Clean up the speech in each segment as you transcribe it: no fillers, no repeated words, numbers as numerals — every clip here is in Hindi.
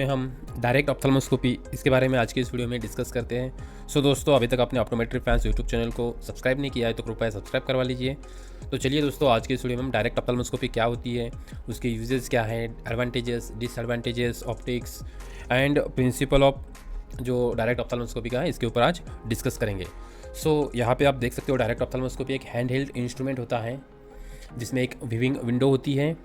में हम डायरेक्ट ऑप्थेल्मोस्कोपी इसके बारे में आज की इस वीडियो में डिस्कस करते हैं। सो दोस्तों, अभी तक आपने ऑप्टोमेट्री फैंस यूट्यूब चैनल को सब्सक्राइब नहीं किया है तो कृपया सब्सक्राइब करवा लीजिए। तो चलिए दोस्तों, आज की इस वीडियो में हम डायरेक्ट ऑप्थेल्मोस्कोपी क्या होती है, उसके यूजेस क्या है, advantages, disadvantages, optics and principle of जो डायरेक्ट ऑप्थेल्मोस्कोपी का है, इसके ऊपर आज डिस्कस करेंगे। सो यहाँ पे आप देख सकते हो, डायरेक्ट ऑप्थेल्मोस्कोपी एक हैंड हेल्ड इंस्ट्रूमेंट होता है जिसमें एक विविंग विंडो होती है।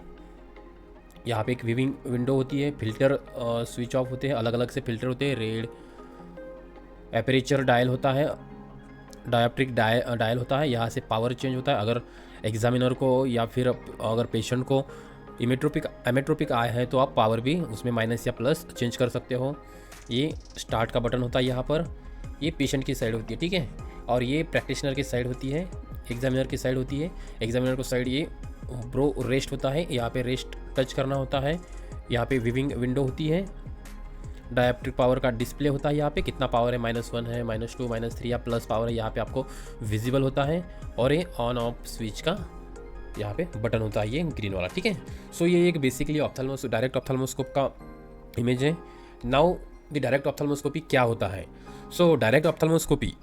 यहाँ पे एक विविंग विंडो होती है, फिल्टर स्विच ऑफ होते हैं, अलग अलग से फिल्टर होते हैं, रेड एपरेचर डायल होता है, डायोप्ट्रिक डायल होता है, यहाँ से पावर चेंज होता है। अगर एग्जामिनर को या फिर अगर पेशेंट को एमेट्रोपिक आए हैं तो आप पावर भी उसमें माइनस या प्लस चेंज कर सकते हो। ये स्टार्ट का बटन होता है यहाँ पर, ये पेशेंट की साइड होती है, ठीक है, और ये प्रैक्टिशनर की साइड होती है, एग्जामिनर की साइड होती है। एग्जामिनर को साइड ये ब्रो रेस्ट होता है, यहाँ पे रेस्ट टच करना होता है। यहाँ पे विविंग विंडो होती है, डायोप्ट्रिक पावर का डिस्प्ले होता है, यहाँ पे कितना पावर है, -1 है, -2, -3 या प्लस पावर है, यहाँ पे आपको विजिबल होता है। और ये ऑन ऑफ स्विच का यहाँ पे बटन होता है, ये ग्रीन वाला, ठीक है। सो ये एक बेसिकली डायरेक्ट ऑप्थेल्मोस्कोप का इमेज है। नाउ द डायरेक्ट ऑप्थेल्मोस्कोपी क्या होता है। So direct ophthalmoscopy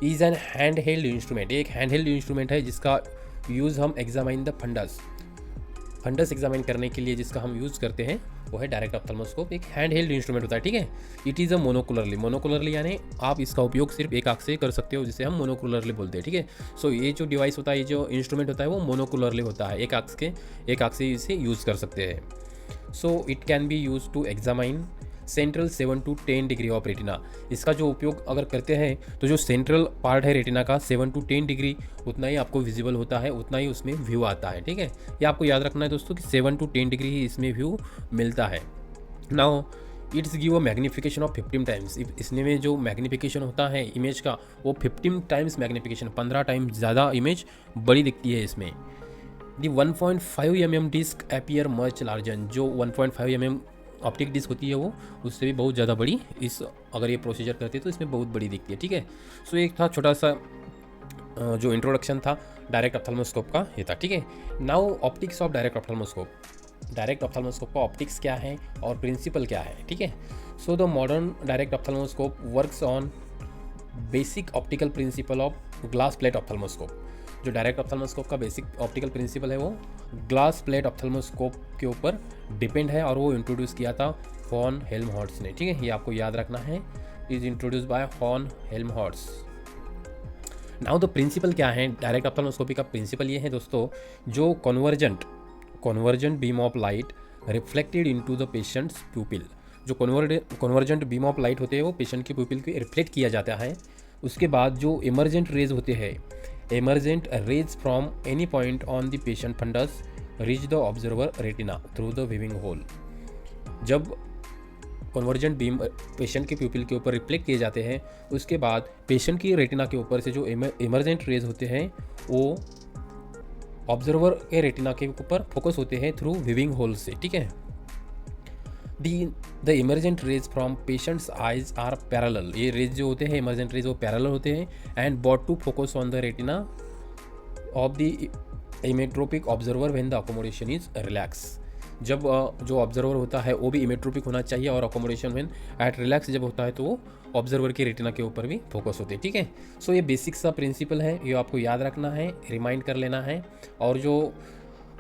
is an hand held instrument. एक हैंड हेल्ड इंस्ट्रूमेंट है जिसका यूज़ हम एग्जामाइन द फंडस एग्जामिन करने के लिए जिसका हम यूज़ करते हैं वो है डायरेक्ट ऑप्थेल्मोस्कोप। एक हैंड हेल्ड इंस्ट्रूमेंट होता है, ठीक है। इट इज़ अ मोनोकुलरली यानी आप इसका उपयोग सिर्फ एक आँख से कर सकते हो, जिसे हम मोनोकुलरली बोलते हैं, ठीक है। सो ये जो डिवाइस होता है, ये जो इंस्ट्रूमेंट होता है वो मोनोकुलरली होता है, एक आँख से इसे यूज़ कर सकते हैं। So it can be use to examine central 7 to 10 degree of retina. इसका जो उपयोग अगर करते हैं तो जो सेंट्रल पार्ट है रेटिना का 7 to 10 डिग्री उतना ही आपको विजिबल होता है, उतना ही उसमें व्यू आता है, ठीक है। ये आपको याद रखना है दोस्तों कि 7 to 10 डिग्री ही इसमें व्यू मिलता है। Now it's give a magnification of 15 times. इसमें में जो मैग्नीफिकेशन होता है इमेज का वो 15 टाइम्स मैग्नीफिकेशन, 15 टाइम्स ज़्यादा इमेज बड़ी दिखती है इसमें। The 1.5 mm disc appear much larger. जो 1.5 mm ऑप्टिक डिस्क होती है वो उससे भी बहुत ज़्यादा बड़ी अगर ये प्रोसीजर करते हैं तो इसमें बहुत बड़ी दिखती है, ठीक है। सो एक था छोटा सा जो इंट्रोडक्शन था डायरेक्ट ऑप्थेल्मोस्कोप का, ये था, ठीक है। Now optics of direct ophthalmoscope. Direct ophthalmoscope का ऑप्टिक्स क्या है और प्रिंसिपल क्या है, ठीक है। So the modern direct ophthalmoscope works on basic optical principle of glass plate ophthalmoscope. जो डायरेक्ट ऑप्थेल्मोस्कोप का बेसिक ऑप्टिकल प्रिंसिपल है वो ग्लास प्लेट ऑप्थेल्मोस्कोप के ऊपर डिपेंड है, और वो इंट्रोड्यूस किया था फॉन हेल्महोल्ट्ज ने, ठीक है। ये आपको याद रखना है, is introduce by von Helmholtz. Now the principle क्या है डायरेक्ट ऑप्थेल्मोस्कोपी का। प्रिंसिपल ये है दोस्तों, जो convergent beam of light reflected into the patients प्यूपिल। जो कन्वर्जेंट बीम ऑफ लाइट होते हैं वो पेशेंट की प्यूपिल को रिफ्लेक्ट किया जाता है। उसके बाद जो इमरजेंट रेज होते हैं, emergent rays from any point on the patient fundus reach the observer retina through the viewing hole। जब कन्वर्जेंट बीम पेशेंट के प्यूपिल के ऊपर रिफ्लेक्ट किए जाते हैं उसके बाद पेशेंट की रेटिना के ऊपर से जो इमरजेंट रेज होते हैं वो ऑब्जर्वर के रेटिना के ऊपर फोकस होते हैं थ्रू विविंग होल से, ठीक है। The emergent rays from patients eyes are parallel. ये रेज जो होते हैं इमरजेंट रेज वो पैरेलल होते हैं and brought to focus on the retina of the emmetropic observer when the accommodation is relax. जब जो ऑब्जर्वर होता है वो भी इमेट्रोपिक होना चाहिए, और अकोमोडेशन व्हेन एट रिलैक्स जब होता है तो वो ऑब्जर्वर की रेटिना के ऊपर भी फोकस होते हैं, ठीक है। सो ये बेसिक सा प्रिंसिपल है, ये आपको याद रखना है, रिमाइंड कर लेना है। और जो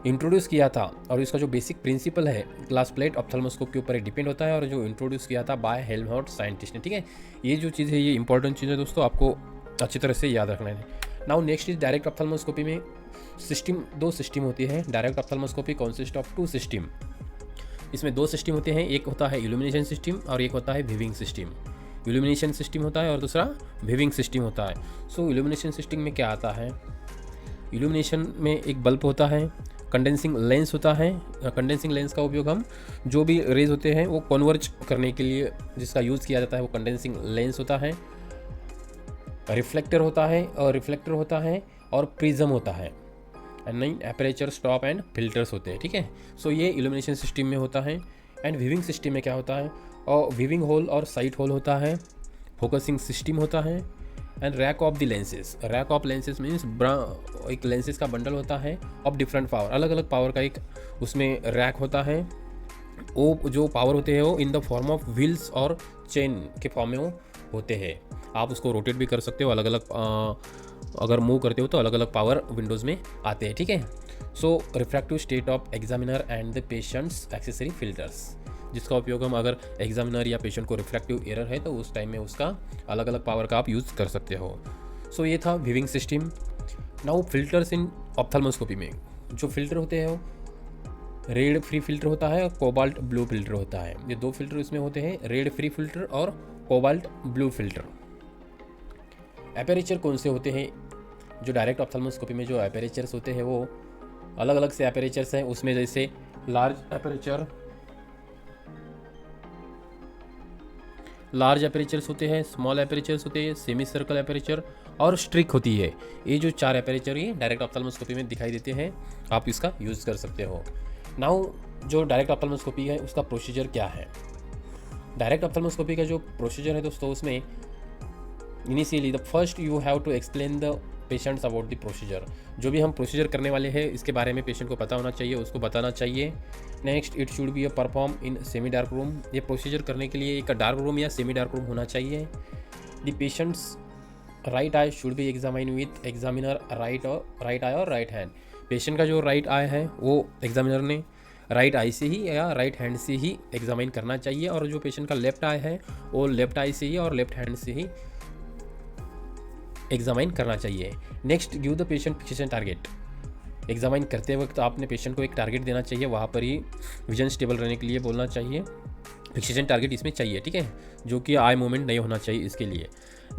इंट्रोड्यूस किया था और इसका जो बेसिक प्रिंसिपल है ग्लास प्लेट ऑप्थेल्मोस्कोप के ऊपर डिपेंड होता है, और जो इंट्रोड्यूस किया था बाय हेल्महोल्ट्ज साइंटिस्ट ने, ठीक है। ये जो चीज़ है ये इंपॉर्टेंट चीज़ है दोस्तों, आपको अच्छी तरह से याद रखना है। Now next is direct ophthalmoscopy में दो सिस्टम होती है। Direct ophthalmoscopy consist of 2 system. इसमें 2 सिस्टम होते हैं, एक होता है इल्यूमिनेशन सिस्टम और एक होता है विविंग सिस्टम। इल्यूमिनेशन सिस्टम होता है और दूसरा विविंग सिस्टम होता है। सो इल्यूमिनेशन सिस्टम में क्या आता है, इल्यूमिनेशन में एक बल्ब होता है, कंडेंसिंग लेंस होता है। कंडेंसिंग लेंस का उपयोग हम जो भी रेज होते हैं वो कन्वर्ज करने के लिए जिसका यूज़ किया जाता है वो कंडेंसिंग लेंस होता है। रिफ्लेक्टर होता है और प्रिज्म होता है, एंड नहीं एपरेचर, स्टॉप एंड फिल्टर्स होते हैं, ठीक है। सो ये इल्यूमिनेशन सिस्टम में होता है। एंड विविंग सिस्टम में क्या होता है, और विविंग होल और साइट होल होता है, फोकसिंग सिस्टम होता है, and rack of the lenses. Rack of lenses means एक लेंसेज का बंडल होता है ऑफ डिफरेंट पावर, अलग अलग पावर का एक उसमें रैक होता है। वो जो पावर होते हैं वो in the form of wheels और चेन के फॉर्म में वो होते हैं। आप उसको रोटेट भी कर सकते हो, अलग अलग अगर मूव करते हो तो अलग अलग पावर विंडोज़ में आते हैं, ठीक है। So refractive state of examiner and the patients accessory filters, जिसका उपयोग हम अगर एग्जामिनर या पेशेंट को रिफ्रैक्टिव एरर है तो उस टाइम में उसका अलग अलग पावर का आप यूज़ कर सकते हो। सो ये था viewing system. Now filters in ophthalmoscopy में जो फिल्टर होते हैं वो रेड फ्री फिल्टर होता है और कोबाल्ट ब्लू फिल्टर होता है। ये दो फिल्टर इसमें होते हैं, रेड फ्री फिल्टर और कोबाल्ट ब्लू फिल्टर। एपरेचर कौन से होते हैं? जो डायरेक्ट ऑप्थेल्मोस्कोपी में जो एपरेचर्स होते हैं वो अलग अलग से एपरेचर्स हैं। उसमें जैसे लार्ज एपरेचर्स होते हैं, स्मॉल एपरेचर्स होते हैं, सेमी सर्कल एपरेचर और स्ट्रिक होती है। ये जो 4 एपरेचर ये डायरेक्ट ऑप्थेल्मोस्कोपी में दिखाई देते हैं, आप इसका यूज़ कर सकते हो। नाउ जो डायरेक्ट ऑप्थेल्मोस्कोपी है उसका प्रोसीजर क्या है? डायरेक्ट ऑप्थेल्मोस्कोपी का जो प्रोसीजर है दोस्तों, उसमें initially the first you have to explain the patients about the procedure. जो भी हम प्रोसीजर करने वाले हैं इसके बारे में पेशेंट को पता होना चाहिए, उसको बताना चाहिए। Next, it should be a perform in semi dark room. ये प्रोसीजर करने के लिए एक डार्क रूम या सेमी डार्क रूम होना चाहिए। The patients right I should be examine with examiner right I और राइट हैंड। पेशेंट का जो राइट आई है वो एग्जामिनर ने राइट आई से ही या राइट हैंड से ही एग्जामिन करना चाहिए, और जो पेशेंट का लेफ्ट आई है वो लेफ्ट आई से ही और लेफ्ट हैंड से ही एग्जामिन करना चाहिए। Next, give the patient fixation target. Examine करते वक्त आपने पेशेंट को एक टारगेट देना चाहिए, वहाँ पर ही विजन स्टेबल रहने के लिए बोलना चाहिए। फिक्सेशन टारगेट इसमें चाहिए, ठीक है, जो कि आई मूवमेंट नहीं होना चाहिए इसके लिए।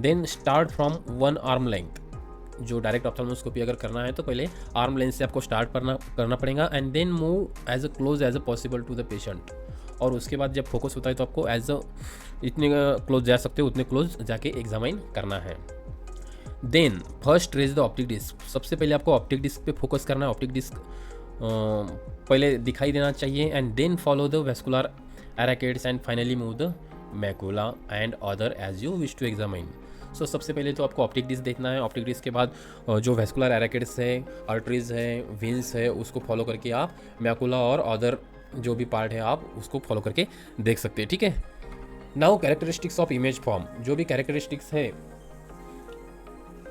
Then start from 1 arm length. जो डायरेक्ट ऑप्थेल्मोस्कोपी अगर करना है तो पहले आर्म लेंथ से आपको स्टार्ट करना पड़ेगा, and then move as close as possible to the patient. और उसके बाद जब फोकस होता है तो आपको इतने क्लोज जा सकते हो उतने क्लोज जाके एग्जामिन करना है। Then first raise the optic disc. सबसे पहले आपको ऑप्टिक डिस्क पे फोकस करना है। ऑप्टिक डिस्क पहले दिखाई देना चाहिए, and then follow the vascular arcades and finally move the macula and other as you wish to examine. So सबसे पहले तो आपको ऑप्टिक डिस्क देखना है। ऑप्टिक डिस्क के बाद जो वेस्कुलर एराकेड्स है, आर्टरीज है, वेन्स है, उसको फॉलो करके आप मैकुला और अदर जो भी पार्ट है आप उसको फॉलो करके देख सकते हैं, ठीक है। Now characteristics of image form. जो भी कैरेक्टरिस्टिक्स है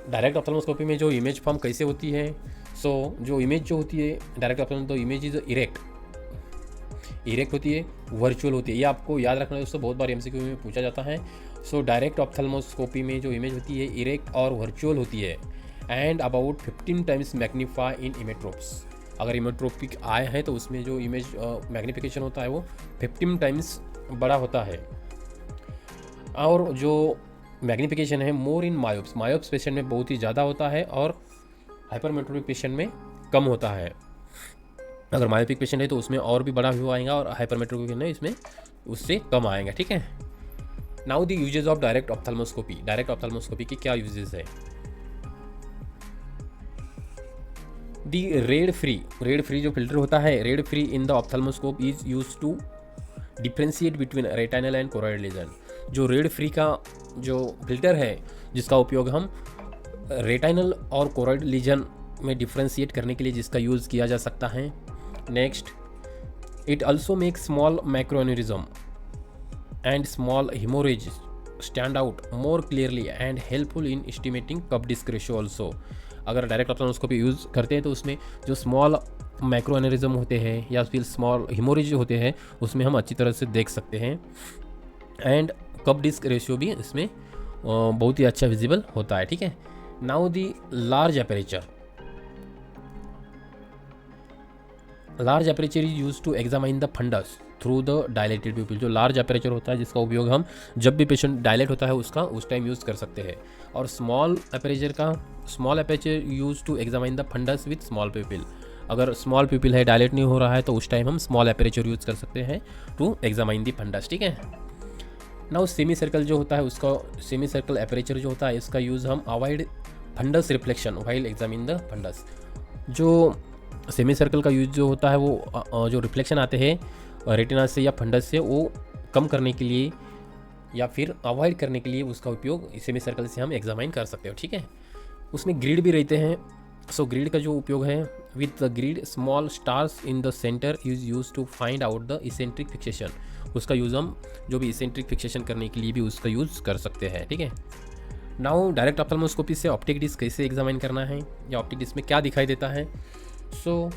डायरेक्ट ऑप्थेल्मोस्कोपी में, जो इमेज फॉर्म कैसे होती है। सो जो इमेज जो होती है डायरेक्ट ऑप्थेल्मोस्कोपी, तो इमेज इज इरेक्ट होती है, वर्चुअल होती है। ये आपको याद रखना है दोस्तों, बहुत बार एमसीक्यू में पूछा जाता है। सो डायरेक्ट ऑप्थेल्मोस्कोपी में जो इमेज होती है इरेक्ट और वर्चुअल होती है, एंड अबाउट 15 टाइम्स मैग्नीफाई इन इमेट्रोप्स। अगर इमेट्रोपिक आय है तो उसमें जो इमेज मैग्नीफिकेशन होता है वो 15 टाइम्स बड़ा होता है। और जो मैग्नीफिकेशन है मोर इन मायोप्स, मायोप्स पेशेंट में बहुत ही ज़्यादा होता है और हाइपरमेट्रोपिक पेशेंट में कम होता है। अगर मायोपिक पेशेंट है तो उसमें और भी बड़ा व्यू आएगा, और हाइपरमेट्रोपिक है इसमें उससे कम आएगा, ठीक है। Now the uses of direct ophthalmoscopy. Direct ophthalmoscopy के क्या यूजेस है? दी रेड फ्री जो फिल्टर होता है, red free in the ophthalmoscope is use to differentiate between retinal and choroid lesion. जो रेड फ्री का जो फिल्टर है जिसका उपयोग हम रेटिनल और कोरॉइड लीजन में डिफ्रेंशिएट करने के लिए जिसका यूज़ किया जा सकता है। Next, it also make small microaneurysm and small haemorrhage stand out more clearly and helpful in estimating cup disc ratio also. अगर डायरेक्ट ऑप्थेल्मोस्कोपी यूज़ करते हैं तो उसमें जो स्मॉल मैक्रोएन्यूरिज्म होते हैं या फिर स्मॉल हेमोरेज होते हैं उसमें हम अच्छी तरह से देख सकते हैं, एंड कप डिस्क रेशियो भी इसमें बहुत ही अच्छा विजिबल होता है, ठीक है। Now the large aperture. Large aperture is use to examine the fundus through the dilated pupil. जो लार्ज एपरेचर होता है जिसका उपयोग हम जब भी पेशेंट डायलेट होता है उसका उस टाइम यूज़ कर सकते हैं। और small aperture use to examine the fundus with small pupil. अगर स्मॉल प्यूपिल है, डायलेट नहीं हो रहा है, तो उस टाइम हम स्मॉल एपरेचर यूज़ कर सकते हैं टू एग्जामाइन द फंडस, ठीक है। नाउ सेमी सर्कल जो होता है उसका, सेमी सर्कल एपरेचर जो होता है इसका यूज़ हम avoid fundus reflection while examine the fundus. जो सेमी सर्कल का यूज जो होता है वो जो रिफ्लेक्शन आते हैं रेटिना से या फंडस से वो कम करने के लिए या फिर अवॉइड करने के लिए उसका उपयोग सेमी सर्कल से हम एग्जामाइन कर सकते हो, ठीक है। उसमें ग्रिड भी रहते हैं। सो ग्रिड का जो उपयोग है, with the grid small stars in the centre is use to find out the eccentric fixation. उसका यूज़ हम जो भी इसेंट्रिक फिक्सेशन करने के लिए भी उसका यूज़ कर सकते हैं, ठीक है। नाउ डायरेक्ट ऑप्थेल्मोस्कोपी से ऑप्टिक डिस्क कैसे एग्जामिन करना है या ऑप्टिक डिस्क में क्या दिखाई देता है। सो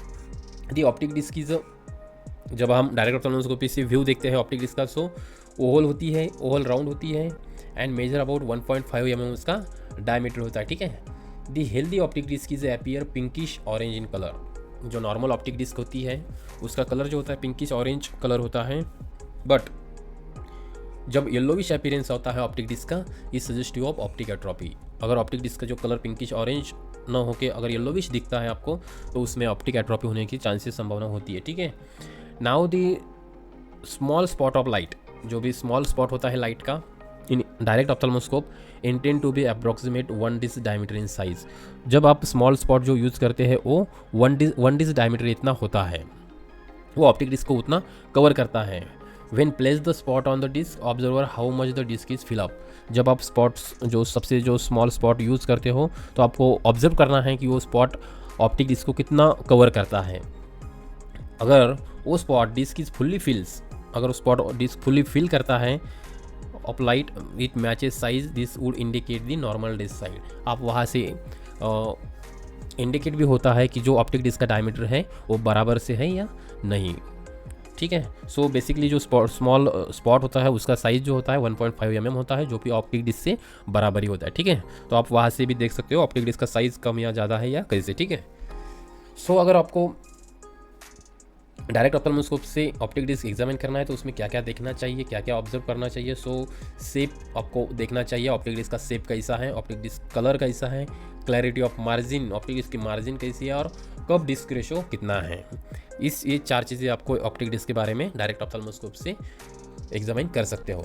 दी ऑप्टिक डिस्क इज, जब हम डायरेक्ट ऑप्थेल्मोस्कोपी से व्यू देखते हैं ऑप्टिक डिस्क का, सो ओवल होती है, ओवल राउंड होती है एंड मेजर अबाउट 1.5 mm उसका डायमीटर होता है, ठीक है। The healthy optic disc is appear pinkish orange in colour. जो नॉर्मल ऑप्टिक डिस्क होती है उसका कलर जो होता है पिंकिश ऑरेंज कलर होता है, बट जब येलोविश अपीयरेंस होता है ऑप्टिक डिस्क का, is suggestive of optic atrophy. अगर ऑप्टिक डिस्क का जो कलर पिंकिश ऑरेंज ना होके अगर येलोविश दिखता है आपको, तो उसमें ऑप्टिक एट्रोफी होने की चांसेस संभावना होती है, ठीक है। Now the small spot of light, जो भी स्मॉल स्पॉट होता है लाइट का in direct ophthalmoscope intend to be approximate 1 disc diameter in size. जब आप स्मॉल स्पॉट जो यूज़ करते हैं वो 1 डिस्क डायमीटर इतना होता है, वो ऑप्टिक डिस्क को उतना कवर करता है। When place the spot on the disc, observe how much the disc is fill up। जब आप स्पॉट्स जो सबसे जो स्मॉल स्पॉट यूज़ करते हो तो आपको ऑब्जर्व करना है कि वो स्पॉट ऑप्टिक डिस्क को कितना कवर करता है। अगर वो spot disc is fully fills, अगर वो स्पॉट डिस्क फुल्ली फिल करता है of light it matches size, this would indicate the normal disc side. आप वहाँ से इंडिकेट भी होता है कि जो ऑप्टिक डिस्क का डायमीटर है वो बराबर से है या नहीं, ठीक है। सो बेसिकली जो स्मॉल स्पॉट होता है उसका साइज जो होता है 1.5 mm होता है, जो कि ऑप्टिक डिस्क से बराबर ही होता है, ठीक है। तो आप वहाँ से भी देख सकते हो ऑप्टिक डिस्क का साइज कम या ज़्यादा है या कैसे, ठीक है। सो अगर आपको डायरेक्ट ऑप्थेल्मोस्कोप से ऑप्टिक डिस्क एग्जामिन करना है तो उसमें क्या क्या देखना चाहिए, क्या क्या ऑब्जर्व करना चाहिए। सो शेप आपको देखना चाहिए, ऑप्टिक डिस्क का शेप कैसा है, ऑप्टिक डिस्क कलर कैसा है, clarity of margin, optic disc की मार्जिन कैसी है और कब डिस्क रेशो कितना है। ये 4 चीज़ें आपको ऑप्टिक डिस्क के बारे में डायरेक्ट ऑप्थेल्मोस्कोप से एग्जामिन कर सकते हो।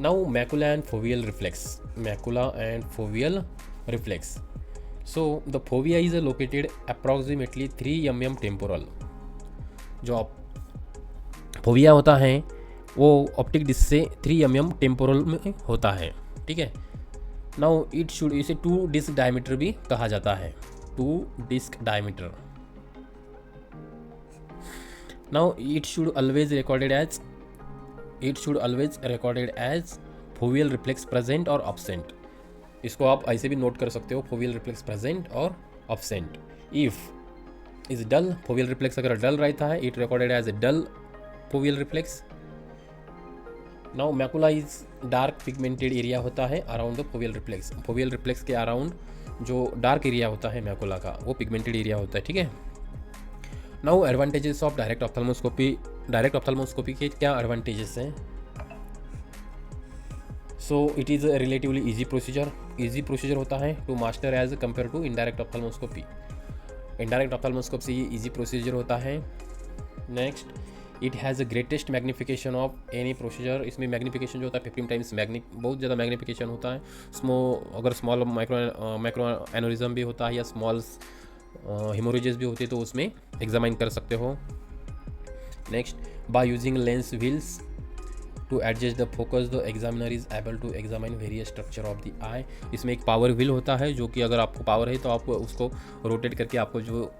Now macula and foveal reflex, macula and foveal reflex. So the fovea is located approximately 3 mm temporal. जो फोविया होता है वो ऑप्टिक डिस्क से 3 mm टेम्पोरल में होता है, ठीक है। नाउ इट शुड, इसे 2 डिस्क डायमीटर भी कहा जाता है, 2 disc diameter. Now it should always recorded as foveal reflex present और अब्सेंट। इसको आप ऐसे भी नोट कर सकते हो, फोवियल रिफ्लेक्स प्रेजेंट और absent. If is dull, foveal reflex अगर डल रहता है it recorded as a dull foveal reflex. Now macula is dark pigmented area होता है around the foveal reflex. Foveal reflex के अराउंड जो डार्क एरिया होता है मैकुला का वो पिगमेंटेड एरिया होता है, ठीक है। Now advantages of direct ophthalmoscopy. Direct ophthalmoscopy के क्या एडवांटेजेस हैं। So it is relatively easy procedure होता है to master as compare to indirect ophthalmoscopy. Indirect ophthalmoscope से ये ईजी प्रोसीजर होता है। Next, it has the greatest magnification of any procedure. इसमें मैग्निफिकेशन जो होता है 15 टाइम्स बहुत ज़्यादा मैग्निफिकेशन होता है। अगर स्मॉल माइक्रो एनोरिज्म भी होता है या स्मॉल हेमोरेजेस भी होते तो उसमें एग्जामाइन कर सकते हो। Next, by using lens wheels to adjust the focus the examiner is able to examine various structure of the eye. इसमें एक पावर व्हील होता है जो कि अगर आपको पावर है तो आप उसको रोटेट करके आपको जो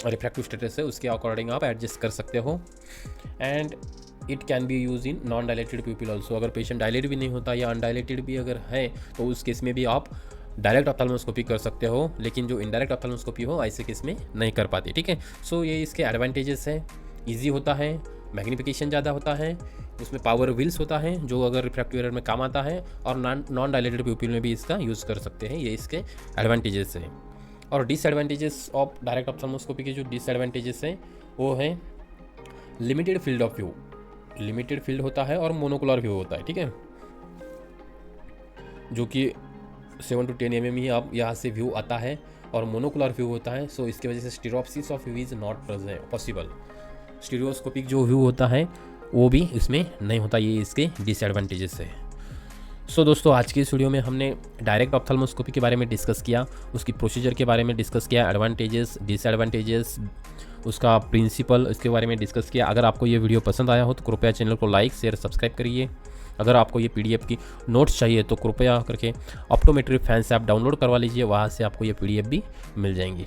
रिफ्रैक्टिव स्टेटस है उसके अकॉर्डिंग आप एडजस्ट कर सकते हो। And it can be use in non dilated people also. अगर पेशेंट डायलेट भी नहीं होता या अनडायलेटेड भी अगर है तो उस केस में भी आप डायरेक्ट ऑप्थेल्मोस्कोपी कर सकते हो, लेकिन जो इनडायरेक्ट ऑप्थेल्मोस्कोपी हो ऐसे केस में नहीं कर पाते, ठीक है। सो ये इसके एडवांटेजेस हैं, ईजी होता है, मैग्निफिकेशन ज़्यादा होता है, उसमें पावर व्हील्स होता है जो अगर रिफ्रैक्टिव एरर में काम आता है, और नॉन डायलेटेड पीपल में भी इसका यूज़ कर सकते हैं। ये इसके एडवांटेजेस हैं। और डिसएडवांटेजेस ऑफ डायरेक्ट ऑप्थेल्मोस्कोपी के जो डिसएडवांटेजेस हैं वो है limited field of view. Limited field होता है और मोनोकुलर व्यू होता है, ठीक है, जो कि 7 to 10 mm ही आप यहाँ से व्यू आता है और मोनोकुलर व्यू होता है। सो इसकी वजह से stereopsis of view is not possible. Stereoscopic जो व्यू होता है वो भी इसमें नहीं होता, ये इसके डिसएडवांटेजेस है। सो दोस्तों, आज की इस वीडियो में हमने डायरेक्ट ऑप्थेल्मोस्कोपी के बारे में डिस्कस किया, उसकी प्रोसीजर के बारे में डिस्कस किया, एडवांटेजेस, डिसएडवांटेजेस, उसका प्रिंसिपल, इसके बारे में डिस्कस किया। अगर आपको ये वीडियो पसंद आया हो तो कृपया चैनल को लाइक शेयर सब्सक्राइब करिए। अगर आपको ये PDF की नोट्स चाहिए तो कृपया करके ऑप्टोमेट्री फैंस ऐप डाउनलोड करवा लीजिए, वहाँ से आपको ये PDF भी मिल जाएंगी।